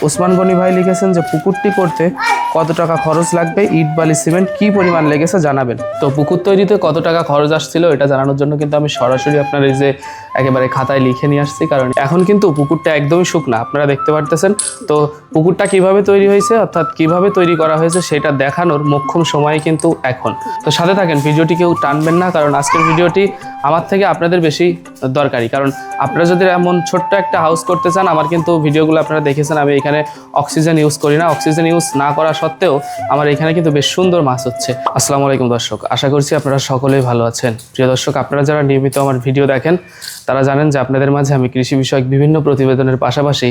ওসমান গনি ভাই লিখেছেন যে পুকুরটি করতে কত টাকা খরচ লাগবে, ইট বালি সিমেন্ট কি পরিমাণ লেগেছে জানাবেন। তো পুকুর তৈরিতে কত টাকা খরচ আসছিল এটা জানানোর জন্য কিন্তু আমি সরাসরি আপনার এই যে একেবারে খাতায় লিখে নিয়ে আসছি, কারণ এখন কিন্তু পুকুরটা একদমই শুকনা আপনারা দেখতে পারতেছেন। তো পুকুরটা কিভাবে তৈরি হয়েছে অর্থাৎ কিভাবে তৈরি করা হয়েছে সেটা দেখানোর মোক্ষম সময় কিন্তু এখন। তো সাথে থাকেন, ভিডিওটি কেউ টানবেন না, কারণ আজকের ভিডিওটি আমার থেকে আপনাদের বেশি দরকারি। কারণ আপনারা যদি এমন ছোট্ট একটা হাউস করতে চান, আমার কিন্তু ভিডিওগুলো আপনারা দেখেছেন, আমি এখানে অক্সিজেন ইউজ করি না। অক্সিজেন ইউজ না করা সত্ত্বেও আমার এখানে কিন্তু বেশ সুন্দর মাছ হচ্ছে। আসসালামু আলাইকুম দর্শক, আশা করছি আপনারা সকলেই ভালো আছেন। প্রিয় দর্শক, আপনারা যারা নিয়মিত আমার ভিডিও দেখেন তারা জানেন যে আপনাদের মাঝে আমি কৃষি বিষয়ক বিভিন্ন প্রতিবেদনের পাশাপাশি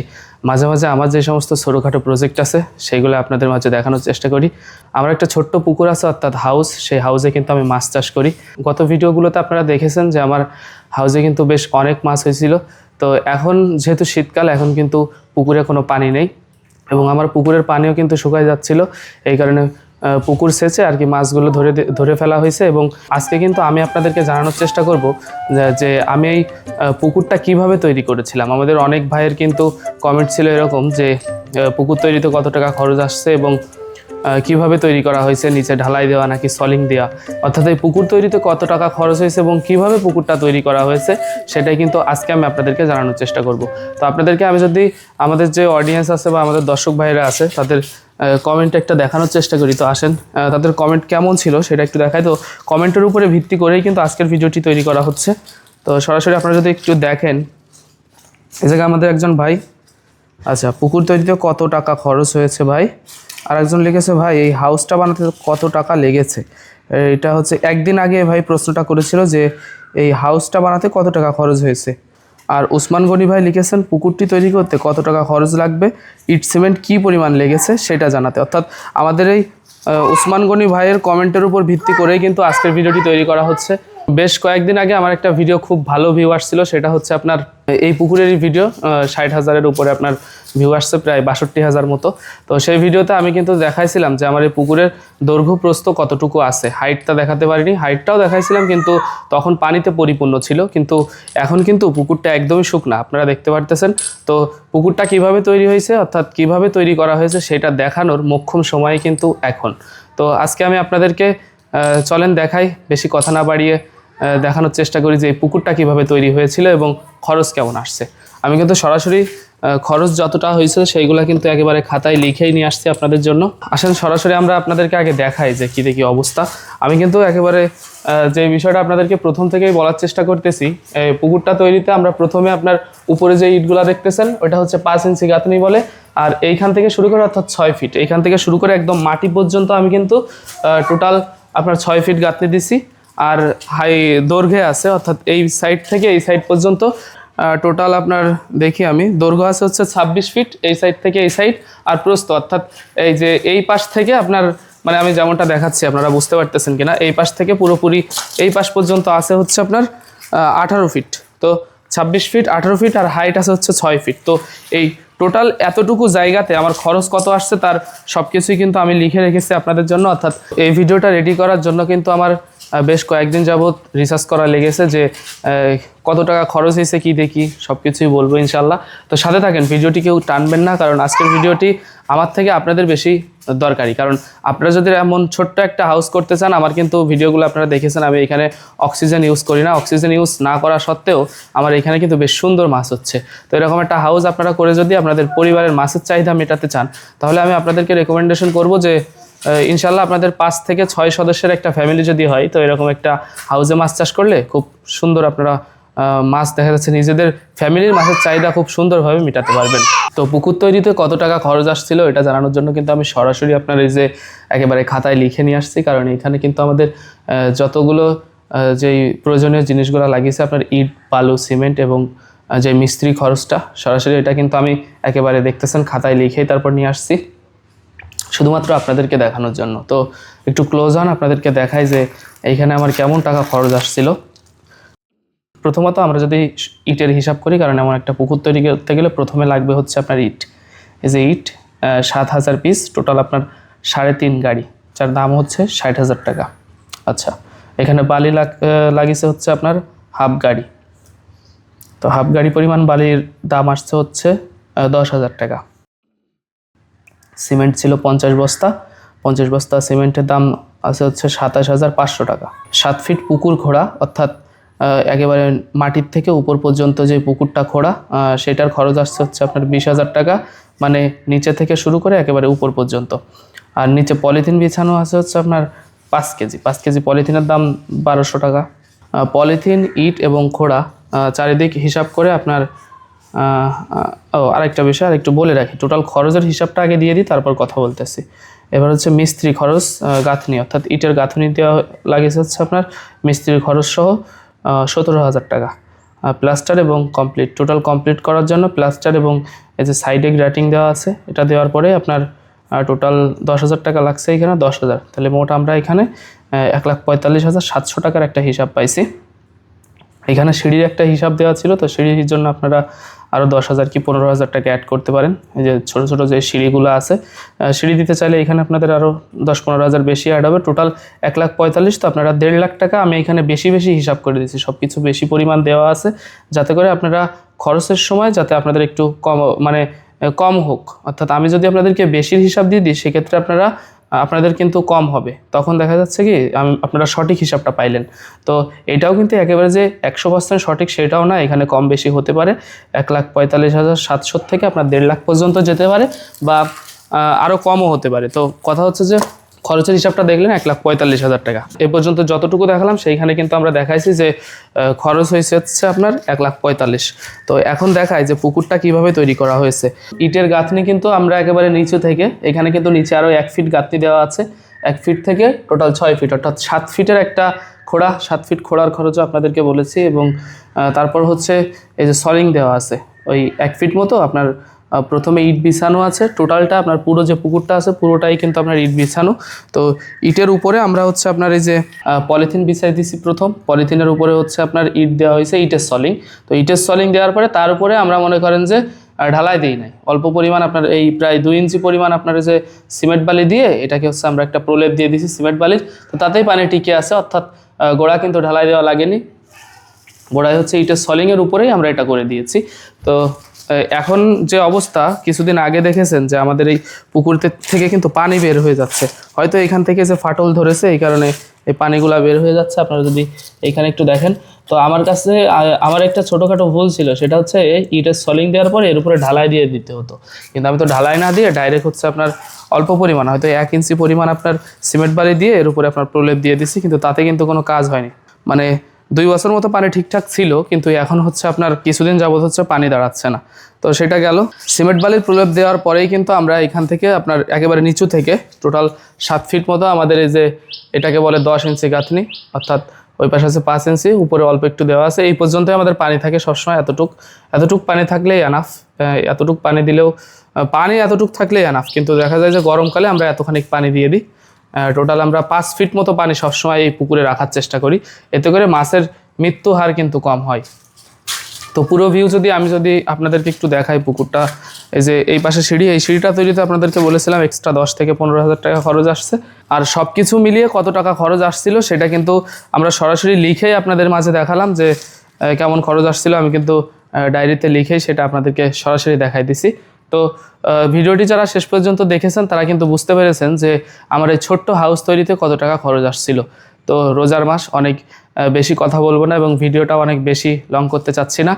মাঝে মাঝে আমার যে সমস্ত ছোটোখাটো প্রজেক্ট আছে সেগুলো আপনাদের মাঝে দেখানোর চেষ্টা করি। আমার একটা ছোট্ট পুকুর আছে অর্থাৎ হাউস, সেই হাউসে কিন্তু আমি মাছ চাষ করি। গত ভিডিওগুলোতে আপনারা দেখেছেন যে আমার হাউসে কিন্তু বেশ অনেক মাছ হয়েছিল। তো এখন যেহেতু শীতকাল, এখন কিন্তু পুকুরে কোনো পানি নেই এবং আমার পুকুরের পানিও কিন্তু শুকায় যাচ্ছিল, এই কারণে পুকুর সেচে আর কি মাছগুলো ধরে ফেলা হয়েছে। এবং আজকে কিন্তু আমি আপনাদেরকে জানানোর চেষ্টা করব যে আমি এই পুকুরটা কিভাবে তৈরি করেছিলাম। আমাদের অনেক ভাইয়ের কিন্তু কমেন্ট ছিল এরকম যে পুকুর তৈরিতে কত টাকা খরচ আসছে এবং কিভাবে তৈরি করা হয়েছে, নিচে ঢালাই দেওয়া নাকি সলিং দেওয়া, অর্থাৎ এই পুকুর তৈরিতে কত টাকা খরচ হয়েছে এবং কিভাবে পুকুরটা তৈরি করা হয়েছে সেটাই কিন্তু আজকে আমি আপনাদেরকে জানানোর চেষ্টা করব। তো আপনাদেরকে আমি যদি আমাদের যে অডিয়েন্স আছে বা আমাদের দর্শক ভাইরা আছে তাদের কমেন্ট একটা দেখানোর চেষ্টা করি। তো আসেন তাদের কমেন্ট কেমন ছিল সেটা একটু দেখাই। তো কমেন্টের উপরে ভিত্তি করেই কিন্তু আজকের ভিডিওটি তৈরি করা হচ্ছে। তো সরাসরি আপনারা যদি একটু দেখেন, এই জায়গায় আমাদের একজন ভাই, আচ্ছা পুকুর তৈরিতে কত টাকা খরচ হয়েছে ভাই, আর একজন লিখেছে ভাই এই হাউসটা বানাতে কত টাকা লেগেছে। এটা হচ্ছে একদিন আগে ভাই প্রশ্নটা করেছিল যে এই হাউসটা বানাতে কত টাকা খরচ হয়েছে। আর ওসমান গনি ভাই লিখেছেন পুকুরটি তৈরি করতে কত টাকা খরচ লাগবে, ইট সিমেন্ট কী পরিমাণ লেগেছে সেটা জানাতে। অর্থাৎ আমাদের এই ওসমান গনি ভাইয়ের কমেন্টের উপর ভিত্তি করেই কিন্তু আজকের ভিডিওটি তৈরি করা হচ্ছে। বেশ কয়েকদিন আগে আমার একটা ভিডিও খুব ভালো ভিউ আসছিল, সেটা হচ্ছে আপনার এই পুকুরেরই ভিডিও, 60,000-এর উপরে আপনার ভিউ আসছে, প্রায় 62,000 মতো। তো সেই ভিডিওতে আমি কিন্তু দেখাইছিলাম যে আমার এই পুকুরের দৈর্ঘ্য প্রস্থ কতটুকু আছে। হাইটটা দেখাতে পারিনি, হাইটটাও দেখাইছিলাম কিন্তু তখন পানিতে পরিপূর্ণ ছিল। কিন্তু এখন কিন্তু পুকুরটা একদমই শুকনা আপনারা দেখতে পারতেছেন। তো পুকুরটা কিভাবে তৈরি হয়েছে অর্থাৎ কিভাবে তৈরি করা হয়েছে সেটা দেখানোর মোক্ষম সময় কিন্তু এখন। তো আজকে আমি আপনাদেরকে চলেন দেখাই, বেশি কথা না বাড়িয়ে দেখানোর চেষ্টা করি যে এই পুকুরটা কিভাবে তৈরি হয়েছিল এবং খরচ কেমন আসছে। আমি কিন্তু সরাসরি খরচ যতটা হয়েছিল সেইগুলো কিন্তু একেবারে খাতায় লিখেই নিয়ে আসছি আপনাদের জন্য। আসেন সরাসরি আমরা আপনাদেরকে আগে দেখাই যে কী দেখি অবস্থা। আমি কিন্তু একেবারে যে বিষয়টা আপনাদেরকে প্রথম থেকেই বলার চেষ্টা করতেছি, পুকুরটা তৈরিতে আমরা প্রথমে আপনার উপরে যে ইটগুলো দেখতেছেন ওইটা হচ্ছে 5 ইঞ্চি গাঁথনি বলে, আর এইখান থেকে শুরু করে অর্থাৎ 6 ফিট, এইখান থেকে শুরু করে একদম মাটি পর্যন্ত আমি কিন্তু টোটাল আপনার 6 ফিট গাঁথনি দিছি। আর হাই দৈর্ঘ্যে আছে অর্থাৎ এই সাইড থেকে এই সাইড পর্যন্ত টোটাল আপনার দেখি আমি দৈর্ঘ্য আছে হচ্ছে 26 ফিট এই সাইড থেকে এই সাইড, আর প্রস্থ অর্থাৎ এই যে এই পাশ থেকে আপনার মানে আমি যেমনটা দেখাচ্ছি আপনারা বুঝতে পারতেছেন কিনা, এই পাশ থেকে পুরোপুরি এই পাশ পর্যন্ত আছে হচ্ছে আপনার 18 ফিট। তো 26 ফিট 18 ফিট আর হাইট আছে হচ্ছে 6 ফিট। তো এই টোটাল এতটুকু জায়গাতে আমার খরচ কত আসছে তার সব কিছুই কিন্তু আমি লিখে রেখেছি আপনাদের জন্য। অর্থাৎ এই ভিডিওটা রেডি করার জন্য কিন্তু আমার বেশ কয়েকদিন যাবৎ রিসার্চ করা লেগেছে যে কত টাকা খরচ হয়েছে কি দেখি সব কিছুই বলবো ইনশাল্লাহ। তো সাথে থাকেন, ভিডিওটি কেউ টানবেন না, কারণ আজকের ভিডিওটি আমার থেকে আপনাদের বেশি দরকারি। কারণ আপনারা যদি এমন ছোট্ট একটা হাউস করতে চান, আমার কিন্তু ভিডিওগুলো আপনারা দেখেছেন, আমি এখানে অক্সিজেন ইউজ করি না। অক্সিজেন ইউজ না করা সত্ত্বেও আমার এখানে কিন্তু বেশ সুন্দর মাছ হচ্ছে। তো এরকম একটা হাউস আপনারা করে যদি আপনাদের পরিবারের মাছের চাহিদা মেটাতে চান, তাহলে আমি আপনাদেরকে রেকমেন্ডেশন করব যে ইনশাল্লাহ আপনাদের 5 থেকে 6 সদস্যের একটা ফ্যামিলি যদি হয়, তো এরকম একটা হাউসে মাছ চাষ করলে খুব সুন্দর আপনারা মাছ দেখা যাচ্ছে নিজেদের ফ্যামিলির মাছের চাহিদা খুব সুন্দরভাবে মেটাতে পারবেন। তো পুকুর তৈরিতে কত টাকা খরচ আসছিল এটা জানানোর জন্য কিন্তু আমি সরাসরি আপনার এই যে একেবারে খাতায় লিখে নিয়ে আসছি, কারণ এখানে কিন্তু আমাদের যতগুলো যেই প্রয়োজনীয় জিনিসগুলো লাগিয়েছে আপনার ইট বালু সিমেন্ট এবং যে মিস্ত্রি খরচটা সরাসরি এটা কিন্তু আমি একেবারে দেখতেছেন খাতায় লিখেই তারপর নিয়ে আসছি শুধুমাত্র আপনাদেরকে দেখানোর জন্য। তো একটু ক্লোজ হন, আপনাদেরকে দেখাই যে এইখানে আমার কেমন টাকা খরচ আসছিল। প্রথমত আমরা যদি ইটের হিসাব করি, কারণ এমন একটা পুকুর তৈরি করতে গেলে প্রথমে লাগবে হচ্ছে আপনার ইট। এই যে ইট 7,000 পিস, টোটাল আপনার 3.5 গাড়ি, যার দাম হচ্ছে 60,000 টাকা। আচ্ছা, এখানে বালি লাগিয়েছে হচ্ছে আপনার হাফ গাড়ি। তো হাফ গাড়ি পরিমাণ বালির দাম আসছে হচ্ছে 10,000 টাকা। সিমেন্ট ছিল 50 বস্তা। 50 বস্তা সিমেন্টের দাম আছে হচ্ছে 27,500 টাকা। 7 ফিট পুকুর খোঁড়া, অর্থাৎ একেবারে মাটির থেকে উপর পর্যন্ত যে পুকুরটা খোঁড়া, সেটার খরচ আসছে হচ্ছে আপনার 20,000 টাকা, মানে নিচে থেকে শুরু করে একেবারে উপর পর্যন্ত। আর নিচে পলিথিন বিছানো আছে হচ্ছে আপনার 5 কেজি। 5 কেজি পলিথিনের দাম 1200 টাকা। পলিথিন, ইট এবং খোঁড়া চারিদিক হিসাব করে আপনার আরেকটা বিষয় আরেকটু বলে রাখি, টোটাল খরচের হিসাবটা আগে দিয়ে দিই, তারপর কথা বলতেছি। এবার হচ্ছে মিস্ত্রি খরচ, গাঁথনি অর্থাৎ ইটের গাঁথনি দেওয়া লাগিয়েছে হচ্ছে আপনার মিস্ত্রির খরচ সহ 17,000 টাকা। প্লাস্টার এবং কমপ্লিট, টোটাল কমপ্লিট করার জন্য প্লাস্টার এবং এই যে সাইডে গ্র্যাটিং দেওয়া আছে, এটা দেওয়ার পরে আপনার টোটাল 10,000 টাকা লাগছে, এখানে 10,000, তাহলে মোট আমরা এখানে 1,45,700 টাকার একটা হিসাব পাইছি। এখানে সিঁড়ির একটা হিসাব দেওয়া ছিল, তো সিঁড়ির জন্য আপনারা আরও 10,000 কি 15,000 টাকা অ্যাড করতে পারেন। এই যে ছোটো ছোটো যে সিঁড়িগুলো আছে, সিঁড়ি দিতে চাইলে এখানে আপনাদের আরও 10-15,000 বেশি অ্যাড হবে। টোটাল 1,45,000, তো আপনারা 1.5 লাখ টাকা আমি এখানে বেশি বেশি হিসাব করে দিচ্ছি, সব কিছু বেশি পরিমাণ দেওয়া আছে, যাতে করে আপনারা খরচের সময় যাতে আপনাদের একটু কম হোক। অর্থাৎ আমি যদি আপনাদেরকে বেশির হিসাব দিয়ে দিই, সেক্ষেত্রে আপনাদের কিন্তু কম হবে, তখন দেখা যাচ্ছে কি আপনারা সঠিক হিসাবটা পাইলেন। তো এটাও কিন্তু একেবারে যে 100% সঠিক সেটাও না, এখানে কম বেশি হতে পারে। 1,45,700 থেকে আপনার 1.5 লাখ পর্যন্ত যেতে পারে, বা আরও কমও হতে পারে। তো কথা হচ্ছে যে খরচের হিসাবটা দেখলেন 1,45,000 টাকা। এ পর্যন্ত যতটুকু দেখালাম সেইখানে কিন্তু আমরা দেখাইছি যে খরচ হয়েছে হচ্ছে আপনার 1,45,000। তো এখন দেখাই যে পুকুরটা কিভাবে তৈরি করা হয়েছে। ইটের গাঁথনি কিন্তু আমরা একেবারে নিচু থেকে, এখানে কিন্তু নিচে আরও 1 ফিট গাঁথনি দেওয়া আছে, 1 ফিট থেকে টোটাল 6 ফিট, অর্থাৎ 7 ফিটের একটা খোঁড়া, 7 ফিট খোঁড়ার খরচও আপনাদেরকে বলেছি। এবং তারপর হচ্ছে এই যে সলিং দেওয়া আছে, ওই 1 ফিট মতো আপনার প্রথমে ইট বিছানো আছে। টোটালটা আপনার পুরো যে পুকুরটা আছে পুরোটাই কিন্তু আপনার ইট বিছানো। তো ইটের উপরে আমরা হচ্ছে আপনার এই যে পলিথিন বিছাই দিছি, প্রথম পলিথিনের উপরে হচ্ছে আপনার ইট দেওয়া হয়েছে, ইটের সলিং। তো ইটের সলিং দেওয়ার পরে তার উপরে আমরা মনে করেন যে ঢালাই দিই নাই, অল্প পরিমাণ আপনার এই প্রায় 2 ইঞ্চি পরিমাণ আপনার যে সিমেন্ট বালি দিয়ে এটাকে হচ্ছে আমরা একটা প্রলেপ দিয়ে দিয়েছি সিমেন্ট বালির, তো তাতেই পানি টিকে আছে, অর্থাৎ গোড়া কিন্তু ঢালাই দেওয়া লাগেনি। গোড়ায় হচ্ছে ইটের সলিংয়ের উপরেই আমরা এটা করে দিয়েছি। তো এখন যে অবস্থা, কিছুদিন আগে দেখেছেন যে আমাদের এই পুকুর থেকে কিন্তু পানি বের হয়ে যাচ্ছে, হয়তো এখান থেকে যে ফাটল ধরেছে এই কারণে এই পানিগুলা বের হয়ে যাচ্ছে। আপনারা যদি এখানে একটু দেখেন, তো আমার কাছে আমার একটা ছোটোখাটো ভুল ছিল, সেটা হচ্ছে ইটের সলিং দেওয়ার পরে এর উপরে ঢালাই দিয়ে দিতে হতো, কিন্তু আমি তো ঢালাই না দিয়ে ডাইরেক্ট হচ্ছে আপনার অল্প পরিমাণ, হয়তো 1 ইঞ্চি পরিমাণ আপনার সিমেন্ট বালি দিয়ে এর উপরে আপনার প্রলেপ দিয়ে দিছি, কিন্তু তাতে কিন্তু কোনো কাজ হয়নি। মানে 2 বছর মতো পানি ঠিকঠাক ছিল, কিন্তু এখন হচ্ছে আপনার কিছুদিন যাবত হচ্ছে পানি দাঁড়াচ্ছে না। তো সেটা গেল। সিমেন্ট বালির প্রলেপ দেওয়ার পরেই কিন্তু আমরা এখান থেকে আপনার একেবারে নিচু থেকে টোটাল 7 ফিট মতো আমাদের এই যে এটাকে বলে 10 ইঞ্চি গাঁথনি, অর্থাৎ ওই পাশে আছে 5 ইঞ্চি, উপরে অল্প একটু দেওয়া আছে, এই পর্যন্তই আমাদের পানি থাকে সবসময়। এতটুক পানি থাকলেই এনাফ, এতটুক পানি দিলেও এতটুক থাকলেই এনাফ। কিন্তু দেখা যায় যে গরমকালে আমরা এতখানি পানি দিয়ে দিই। টোটাল আমরা 5 ফিট মতো পানি সবসময় এই পুকুরে রাখার চেষ্টা করি, এতে করে মাছের মৃত্যু হার কিন্তু কম হয়। তো পুরো ভিউ আমি যদি আপনাদেরকে একটু দেখাই পুকুরটা, এই যে এই পাশে সিঁড়ি, এই সিঁড়িটা তৈরিতে আপনাদেরকে বলেছিলাম এক্সট্রা 10 থেকে 15,000 টাকা খরচ আসছে। আর সব কিছু মিলিয়ে কত টাকা খরচ আসছিল সেটা কিন্তু আমরা সরাসরি লিখেই আপনাদের মাঝে দেখালাম যে কেমন খরচ আসছিল। আমি কিন্তু ডায়েরিতে লিখেই সেটা আপনাদেরকে সরাসরি দেখাই দিছি। তো ভিডিওটি যারা শেষ পর্যন্ত দেখেছেন তারা কিন্তু বুঝতে পেরেছেন যে আমার এই ছোট্ট হাউস তৈরিতে কত টাকা খরচ আসছিল। তো রোজার মাস, অনেক বেশি কথা বলবো না এবং ভিডিওটা অনেক বেশি লং করতে চাচ্ছি না।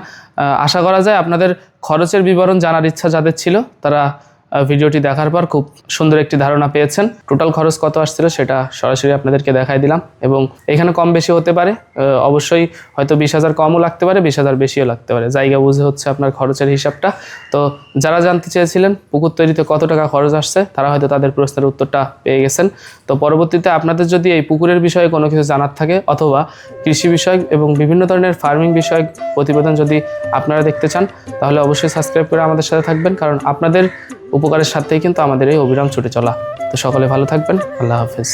আশা করা যায় আপনাদের খরচের বিবরণ জানার ইচ্ছা যাদের ছিল তারা ভিডিওটি দেখার পর খুব সুন্দর একটি ধারণা পেয়েছেন। টোটাল খরচ কত আসছিল সেটা সরাসরি আপনাদেরকে দেখাই দিলাম, এবং এখানে কম বেশি হতে পারে, অবশ্যই হয়তো 20,000 কমও লাগতে পারে, 20,000 বেশিও লাগতে পারে, জায়গা বুঝে হচ্ছে আপনার খরচের হিসাবটা। তো যারা জানতে চেয়েছিলেন পুকুর তৈরিতে কত টাকা খরচ আসছে তারা হয়তো তাদের প্রশ্নের উত্তরটা পেয়ে গেছেন। তো পরবর্তীতে আপনাদের যদি এই পুকুরের বিষয়ে কোনো কিছু জানার থাকে অথবা কৃষি বিষয়ক এবং বিভিন্ন ধরনের ফার্মিং বিষয়ক প্রতিবেদন যদি আপনারা দেখতে চান তাহলে অবশ্যই সাবস্ক্রাইব করে আমাদের সাথে থাকবেন, কারণ আপনাদের উপকারের সাথেই কিন্তু আমাদের এই অবিরাম ছুটে চলা। তো সকলে ভালো থাকবেন, আল্লাহ হাফেজ।